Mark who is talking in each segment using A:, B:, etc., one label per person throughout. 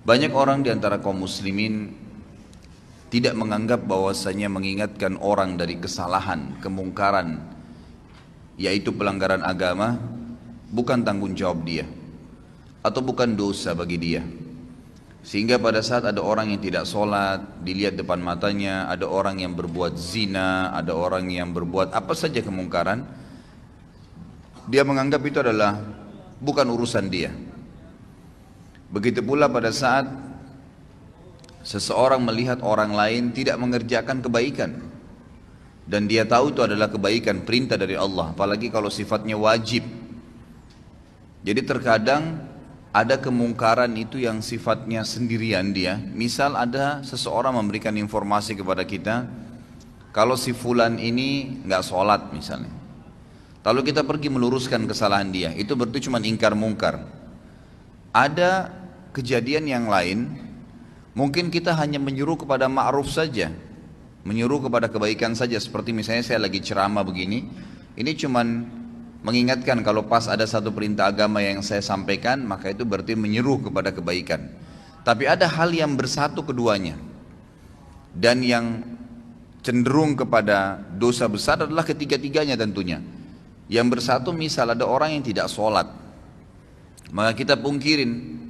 A: Banyak orang di antara kaum muslimin tidak menganggap bahwasanya mengingatkan orang dari kesalahan, kemungkaran, yaitu pelanggaran agama, bukan tanggung jawab dia atau bukan dosa bagi dia. Sehingga pada saat ada orang yang tidak sholat, dilihat depan matanya, ada orang yang berbuat zina, ada orang yang berbuat apa saja kemungkaran, dia menganggap itu adalah bukan urusan dia. Begitu pula pada saat seseorang melihat orang lain tidak mengerjakan kebaikan dan dia tahu itu adalah kebaikan, perintah dari Allah, apalagi kalau sifatnya wajib. Jadi terkadang ada kemungkaran itu yang sifatnya sendirian dia. Misal ada seseorang memberikan informasi kepada kita, kalau si fulan ini nggak sholat misalnya, lalu kita pergi meluruskan kesalahan dia, itu berarti cuma ingkar mungkar. Ada kejadian yang lain, mungkin kita hanya menyuruh kepada ma'ruf saja, menyuruh kepada kebaikan saja. Seperti misalnya saya lagi ceramah begini, ini cuman mengingatkan kalau pas ada satu perintah agama yang saya sampaikan, maka itu berarti menyuruh kepada kebaikan. Tapi ada hal yang bersatu keduanya, dan yang cenderung kepada dosa besar adalah ketiga-tiganya tentunya. Yang bersatu misal ada orang yang tidak sholat, maka kita pungkirin,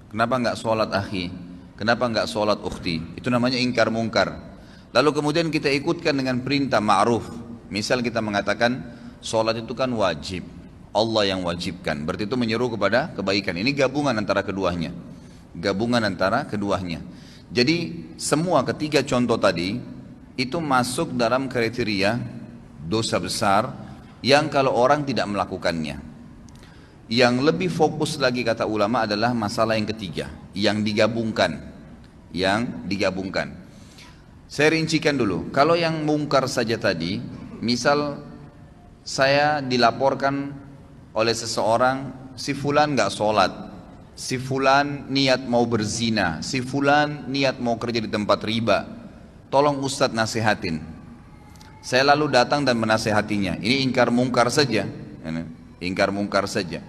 A: kenapa enggak sholat akhi, kenapa enggak sholat ukhti, itu namanya ingkar mungkar. Lalu kemudian kita ikutkan dengan perintah ma'ruf. Misal kita mengatakan sholat itu kan wajib, Allah yang wajibkan, berarti itu menyeru kepada kebaikan. Ini gabungan antara keduanya, gabungan antara keduanya. Jadi semua ketiga contoh tadi itu masuk dalam kriteria dosa besar yang kalau orang tidak melakukannya. Yang lebih fokus lagi kata ulama adalah masalah yang ketiga, yang digabungkan. Saya rincikan dulu. Kalau yang mungkar saja tadi, misal saya dilaporkan oleh seseorang, si fulan nggak sholat, si fulan niat mau berzina, si fulan niat mau kerja di tempat riba, tolong Ustadz nasihatin. Saya lalu datang dan menasehatinya. Ini ingkar mungkar saja, ingkar mungkar saja.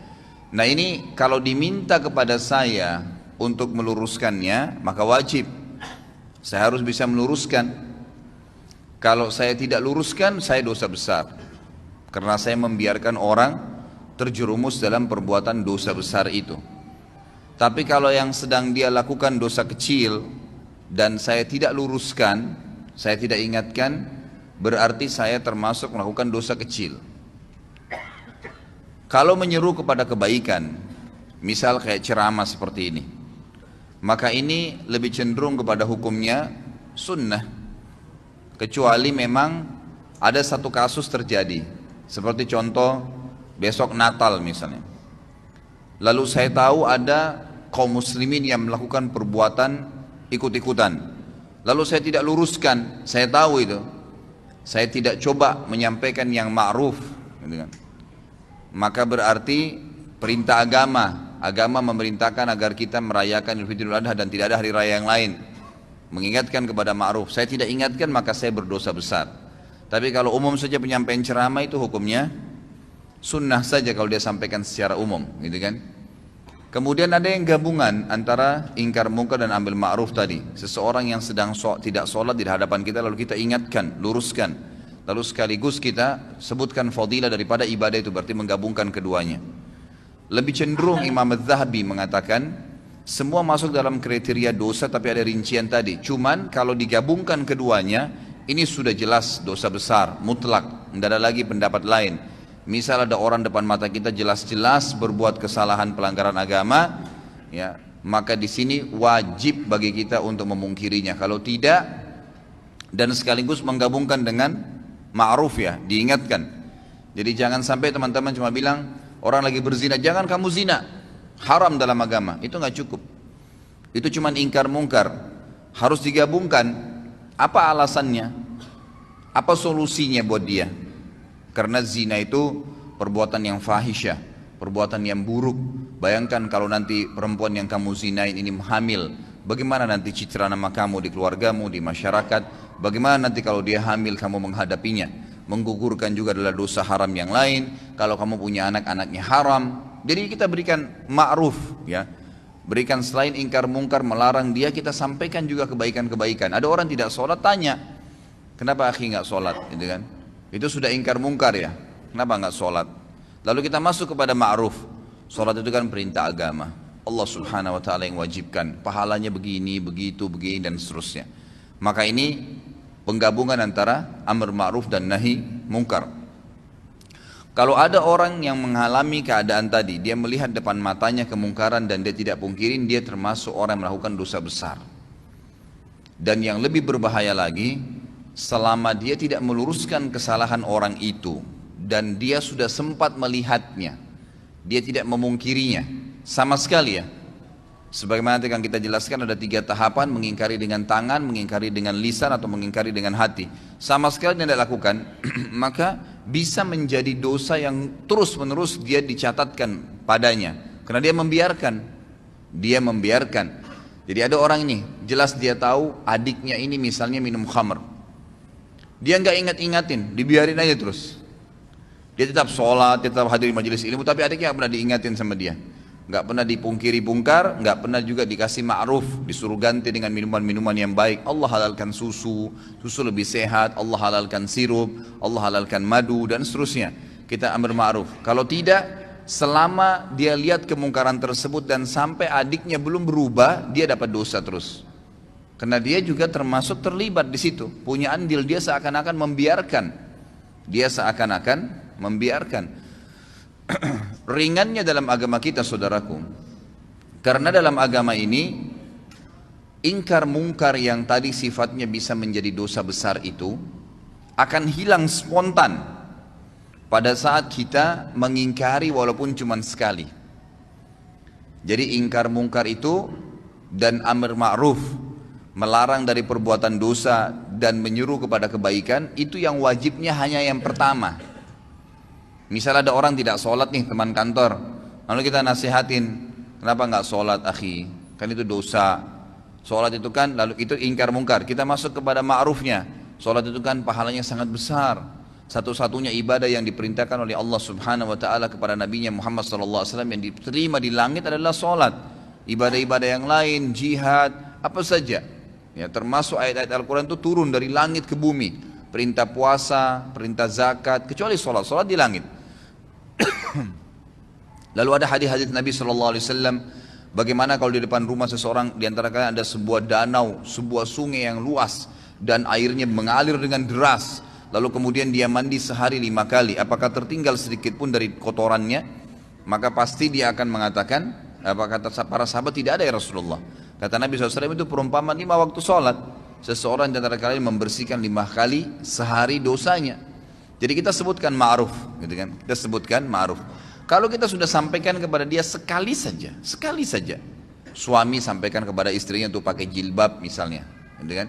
A: Nah ini kalau diminta kepada saya untuk meluruskannya, maka wajib saya harus bisa meluruskan. Kalau saya tidak luruskan, saya dosa besar, karena saya membiarkan orang terjerumus dalam perbuatan dosa besar itu. Tapi kalau yang sedang dia lakukan dosa kecil dan saya tidak luruskan, saya tidak ingatkan, berarti saya termasuk melakukan dosa kecil. Kalau menyeru kepada kebaikan, misal kayak ceramah seperti ini, maka ini lebih cenderung kepada hukumnya sunnah. Kecuali memang ada satu kasus terjadi, seperti contoh besok Natal misalnya. Lalu saya tahu ada kaum muslimin yang melakukan perbuatan ikut-ikutan. Lalu saya tidak luruskan, saya tahu itu. Saya tidak coba menyampaikan yang ma'ruf, gitu kan. Maka berarti perintah agama memerintahkan agar kita merayakan Idul Fitri Idul Adha dan tidak ada hari raya yang lain, mengingatkan kepada ma'ruf. Saya tidak ingatkan, maka saya berdosa besar. Tapi kalau umum saja penyampaian ceramah itu hukumnya sunnah saja kalau dia sampaikan secara umum, gitu kan. Kemudian ada yang gabungan antara ingkar mungkar dan ambil ma'ruf tadi. Seseorang yang sedang tidak sholat di hadapan kita, lalu kita ingatkan, luruskan, lalu sekaligus kita sebutkan fadilah daripada ibadah itu, berarti menggabungkan keduanya. Lebih cenderung Imam Az-Zahabi mengatakan semua masuk dalam kriteria dosa, tapi ada rincian tadi. Cuman kalau digabungkan keduanya, ini sudah jelas dosa besar, mutlak, tidak ada lagi pendapat lain. Misal ada orang depan mata kita jelas-jelas berbuat kesalahan pelanggaran agama, ya, maka di sini wajib bagi kita untuk memungkirinya. Kalau tidak, dan sekaligus menggabungkan dengan ma'ruf, ya, diingatkan. Jadi jangan sampai teman-teman cuma bilang orang lagi berzina, jangan kamu zina, haram dalam agama. Itu nggak cukup. Itu cuma ingkar mungkar. Harus digabungkan. Apa alasannya? Apa solusinya buat dia? Karena zina itu perbuatan yang fahisyah, perbuatan yang buruk. Bayangkan kalau nanti perempuan yang kamu zinain ini hamil, bagaimana nanti citra nama kamu di keluargamu, di masyarakat? Bagaimana nanti kalau dia hamil kamu menghadapinya? Menggugurkan juga adalah dosa haram yang lain. Kalau kamu punya anak, anaknya haram. Jadi kita berikan ma'ruf, ya. Berikan selain ingkar mungkar, melarang dia, kita sampaikan juga kebaikan-kebaikan. Ada orang tidak sholat, tanya, kenapa akhi nggak sholat? Gitu kan? Itu sudah ingkar mungkar ya, kenapa nggak sholat? Lalu kita masuk kepada ma'ruf. Sholat itu kan perintah agama, Allah subhanahu wa ta'ala yang wajibkan, pahalanya begini, begitu, begini dan seterusnya. Maka ini penggabungan antara amar ma'ruf dan nahi mungkar. Kalau ada orang yang mengalami keadaan tadi, dia melihat depan matanya kemungkaran dan dia tidak pungkirin, dia termasuk orang yang melakukan dosa besar. Dan yang lebih berbahaya lagi, selama dia tidak meluruskan kesalahan orang itu dan dia sudah sempat melihatnya, dia tidak memungkirinya sama sekali ya. Sebagaimana nanti akan kita jelaskan, ada 3 tahapan: mengingkari dengan tangan, mengingkari dengan lisan, atau mengingkari dengan hati. Sama sekali tidak lakukan, maka bisa menjadi dosa yang terus menerus dia dicatatkan padanya, karena dia membiarkan. Jadi ada orang ini, jelas dia tahu adiknya ini misalnya minum khamr, dia nggak ingat-ingatin, dibiarin aja terus. Dia tetap sholat, dia tetap hadir majelis ilmu, tapi adiknya nggak pernah diingatin sama dia, nggak pernah dipungkiri bungkar, nggak pernah juga dikasih ma'ruf, disuruh ganti dengan minuman-minuman yang baik. Allah halalkan susu lebih sehat, Allah halalkan sirup, Allah halalkan madu dan seterusnya. Kita amar ma'ruf. Kalau tidak, selama dia lihat kemungkaran tersebut dan sampai adiknya belum berubah, dia dapat dosa terus. Karena dia juga termasuk terlibat di situ, punya andil, dia seakan-akan membiarkan. Ringannya dalam agama kita, saudaraku, karena dalam agama ini ingkar mungkar yang tadi sifatnya bisa menjadi dosa besar itu akan hilang spontan pada saat kita mengingkari walaupun cuma sekali. Jadi ingkar mungkar itu dan amar ma'ruf, melarang dari perbuatan dosa dan menyuruh kepada kebaikan, itu yang wajibnya hanya yang pertama. Misal ada orang tidak sholat nih, teman kantor, lalu kita nasihatin, kenapa nggak sholat akhi, kan itu dosa. Sholat itu kan, lalu itu ingkar mungkar. Kita masuk kepada ma'rufnya, sholat itu kan pahalanya sangat besar, satu-satunya ibadah yang diperintahkan oleh Allah subhanahu wa ta'ala kepada nabinya Muhammad SAW yang diterima di langit adalah sholat. Ibadah-ibadah yang lain, jihad, apa saja ya, termasuk ayat-ayat Al-Quran itu turun dari langit ke bumi, perintah puasa, perintah zakat, kecuali sholat, sholat di langit. Lalu ada hadis-hadis Nabi SAW, bagaimana kalau di depan rumah seseorang, di antara kalian ada sebuah danau, sebuah sungai yang luas dan airnya mengalir dengan deras, lalu kemudian dia mandi sehari 5 kali, apakah tertinggal sedikit pun dari kotorannya? Maka pasti dia akan mengatakan, apa kata para sahabat, tidak ada ya Rasulullah. Kata Nabi SAW, itu perumpamaan 5 waktu sholat. Seseorang di antara kalian membersihkan 5 kali sehari dosanya. Jadi kita sebutkan ma'ruf, gitu kan? Kita sebutkan ma'ruf. Kalau kita sudah sampaikan kepada dia sekali saja, suami sampaikan kepada istrinya untuk pakai jilbab misalnya, gitu kan?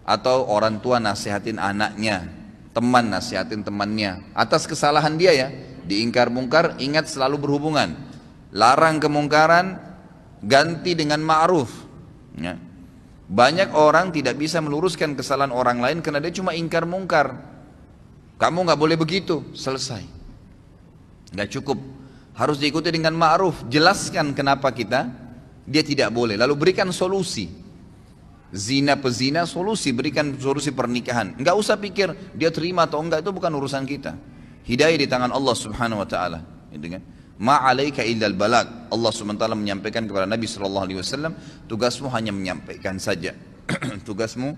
A: Atau orang tua nasihatin anaknya, teman nasihatin temannya, atas kesalahan dia ya, diingkar mungkar, ingat selalu berhubungan. Larang kemungkaran, ganti dengan ma'ruf. Ya. Banyak orang tidak bisa meluruskan kesalahan orang lain karena dia cuma ingkar mungkar. Kamu nggak boleh begitu, selesai. Nggak cukup, harus diikuti dengan ma'ruf. Jelaskan kenapa dia tidak boleh, lalu berikan solusi. Zina pezina, solusi, berikan solusi pernikahan. Nggak usah pikir dia terima atau enggak, itu bukan urusan kita. Hidayah di tangan Allah subhanahu wa ta'ala, gitu kan? Ma'alaika illal balag. Allah subhanahu wa ta'ala menyampaikan kepada Nabi SAW, tugasmu hanya menyampaikan saja. Tugasmu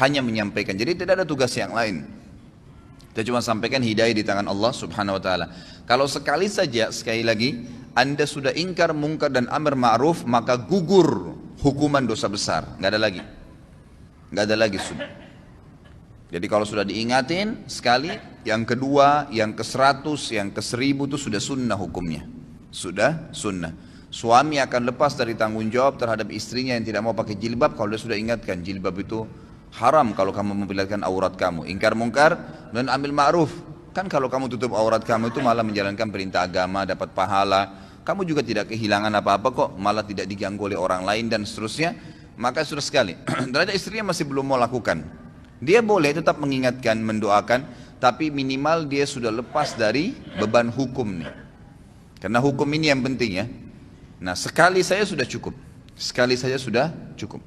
A: hanya menyampaikan, jadi tidak ada tugas yang lain. Kita cuma sampaikan hidayah di tangan Allah subhanahu wa ta'ala. Kalau sekali lagi Anda sudah ingkar mungkar dan amar ma'ruf, maka gugur hukuman dosa besar. Nggak ada lagi sudah. Jadi kalau sudah diingatin sekali, yang kedua, yang ke-100, yang ke-1000 itu sudah sunnah hukumnya. Sudah sunnah. Suami akan lepas dari tanggung jawab terhadap istrinya yang tidak mau pakai jilbab kalau dia sudah ingatkan jilbab itu haram kalau kamu memperlihatkan aurat kamu. Ingkar mungkar dan ambil ma'ruf. Kan kalau kamu tutup aurat kamu itu malah menjalankan perintah agama, dapat pahala. Kamu juga tidak kehilangan apa-apa kok, malah tidak diganggu oleh orang lain dan seterusnya. Maka sudah sekali. Ternyata istrinya masih belum mau lakukan. Dia boleh tetap mengingatkan, mendoakan, tapi minimal dia sudah lepas dari beban hukum nih. Karena hukum ini yang penting ya. Nah, sekali saya sudah cukup. Sekali saja sudah cukup.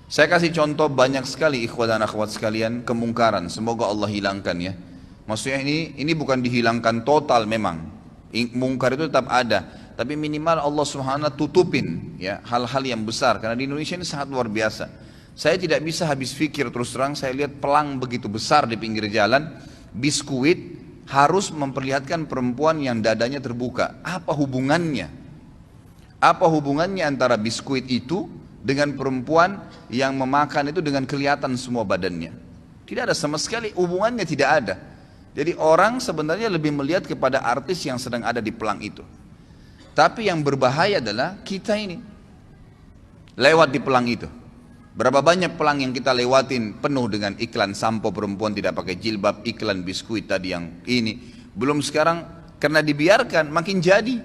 A: Saya kasih contoh banyak sekali ikhwah dan akhwat sekalian, kemungkaran. Semoga Allah hilangkan ya. Maksudnya ini bukan dihilangkan total memang. Mungkar itu tetap ada, tapi minimal Allah Subhanahu tutupin ya hal-hal yang besar, karena di Indonesia ini sangat luar biasa. Saya tidak bisa habis pikir, terus terang saya lihat pelang begitu besar di pinggir jalan, biskuit harus memperlihatkan perempuan yang dadanya terbuka. Apa hubungannya? Apa hubungannya antara biskuit itu dengan perempuan yang memakan itu dengan kelihatan semua badannya? Tidak ada sama sekali, hubungannya tidak ada. Jadi orang sebenarnya lebih melihat kepada artis yang sedang ada di pelang itu. Tapi yang berbahaya adalah kita ini lewat di pelang itu. Berapa banyak pelang yang kita lewatin penuh dengan iklan sampo perempuan tidak pakai jilbab, iklan biskuit tadi yang ini. Belum sekarang karena dibiarkan makin jadi.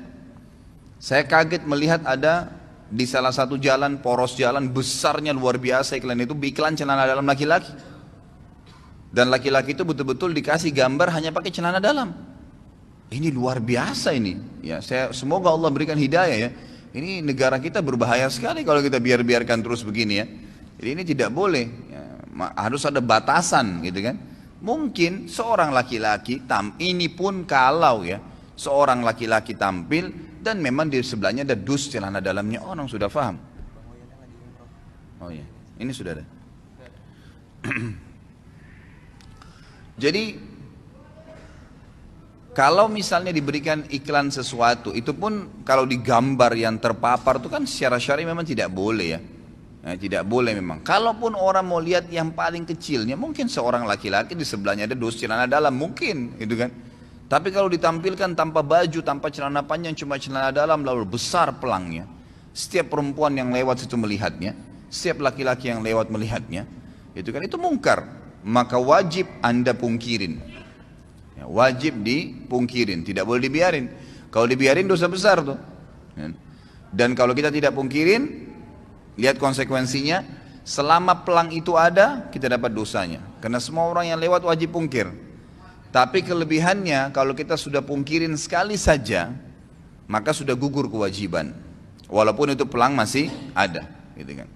A: Saya kaget melihat ada di salah satu jalan, poros jalan besarnya luar biasa iklan itu, iklan celana dalam laki-laki. Dan laki-laki itu betul-betul dikasih gambar hanya pakai celana dalam. Ini luar biasa ini. Ya, semoga Allah berikan hidayah ya. Ini negara kita berbahaya sekali kalau kita biarkan terus begini ya. Jadi ini tidak boleh. Ya, harus ada batasan gitu kan. Mungkin seorang laki-laki ini pun kalau ya seorang laki-laki tampil dan memang di sebelahnya ada dus celana dalamnya, orang sudah paham. Oh iya, ini sudah ada. Jadi kalau misalnya diberikan iklan sesuatu, itu pun kalau digambar yang terpapar itu kan secara syar'i memang tidak boleh ya. Nah, tidak boleh memang. Kalaupun orang mau lihat yang paling kecilnya, mungkin seorang laki-laki di sebelahnya ada dus celana dalam, mungkin gitu kan. Tapi kalau ditampilkan tanpa baju, tanpa celana panjang, cuma celana dalam, lalu besar pelangnya, setiap perempuan yang lewat situ melihatnya, setiap laki-laki yang lewat melihatnya, itu kan itu mungkar. Maka wajib Anda pungkirin ya, wajib dipungkirin, tidak boleh dibiarin. Kalau dibiarin dosa besar tuh. Dan kalau kita tidak pungkirin, lihat konsekuensinya, selama pelang itu ada kita dapat dosanya, karena semua orang yang lewat wajib pungkir. Tapi kelebihannya kalau kita sudah pungkirin sekali saja, maka sudah gugur kewajiban, walaupun itu pelang masih ada gitu kan.